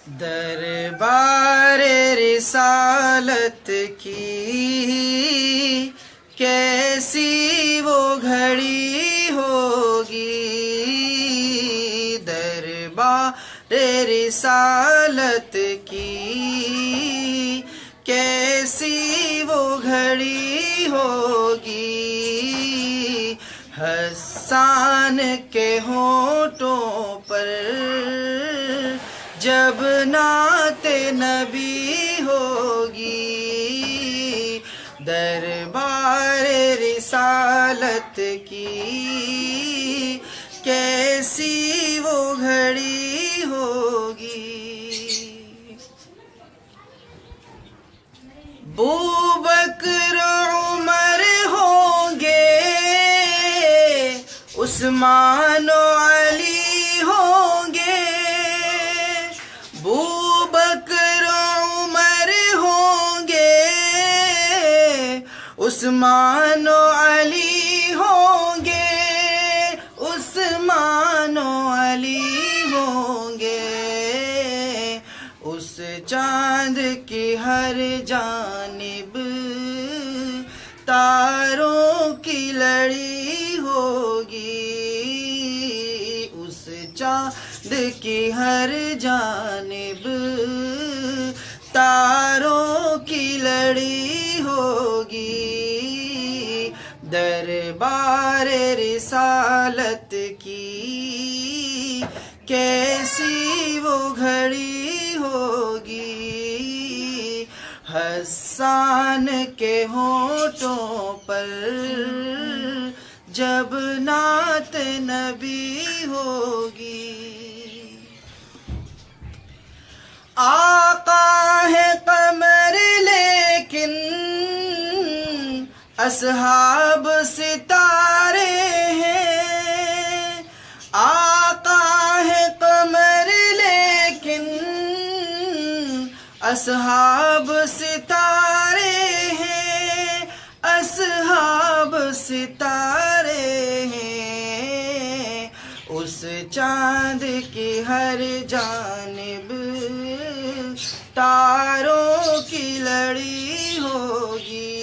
دربار رسالت کی کیسی وہ گھڑی ہوگی، دربار رسالت کی کیسی وہ گھڑی ہوگی، حسان کے ہونٹوں پر جب نعت نبی ہوگی، دربار رسالت کی کیسی وہ گھڑی ہوگی۔ ابوبکر عمر ہوں گے، عثمان و علی ہوں گے، ابوبکر عمر ہوں گے، عثمان و علی ہوں گے، عثمان و علی ہوں گے، اس چاند کی ہر جانب تاروں کی لڑی ہوگی، اس چاند کی ہر جانب تاروں کی لڑی ہوگی، دربار رسالت کی کیسی وہ گھڑی ہوگی، حسان کے ہونٹوں پر جب نعت نبی ہوگی۔ آقا ہے قمر لیکن اصحاب ستارے ہیں، آقا ہے قمر لیکن اصحاب ستارے ہیں، اصحاب ستارے ہیں، اس چاند کی ہر جانب تاروں کی لڑی ہوگی،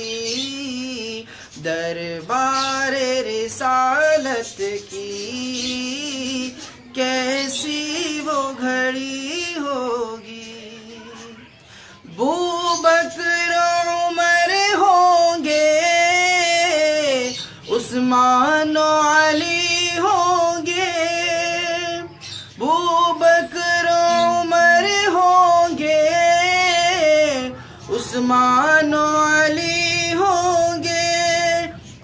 دربار رسالت کی کیسی وہ گھڑی ہوگی، ابوبکر عمر ہوں گے، عثمان و علی ہوں گے، ابوبکر عمر ہوں گے، عثمان و علی ہوں گے،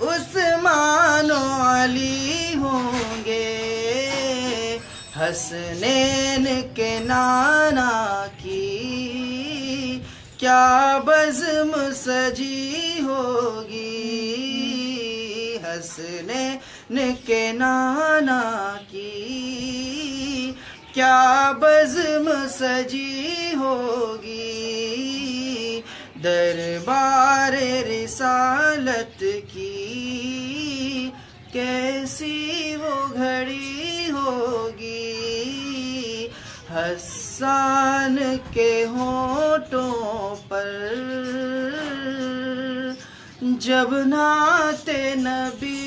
عثمان و علی ہوں گے، حسنین کے نانا کی کیا بزم سجی ہوگی، حسنین کے نانا کی کیا بزم سجی ہوگی، دربار رسالت کی کیسی وہ گھڑی ہوگی، حسان کے ہونٹوں پر جب نعت نبی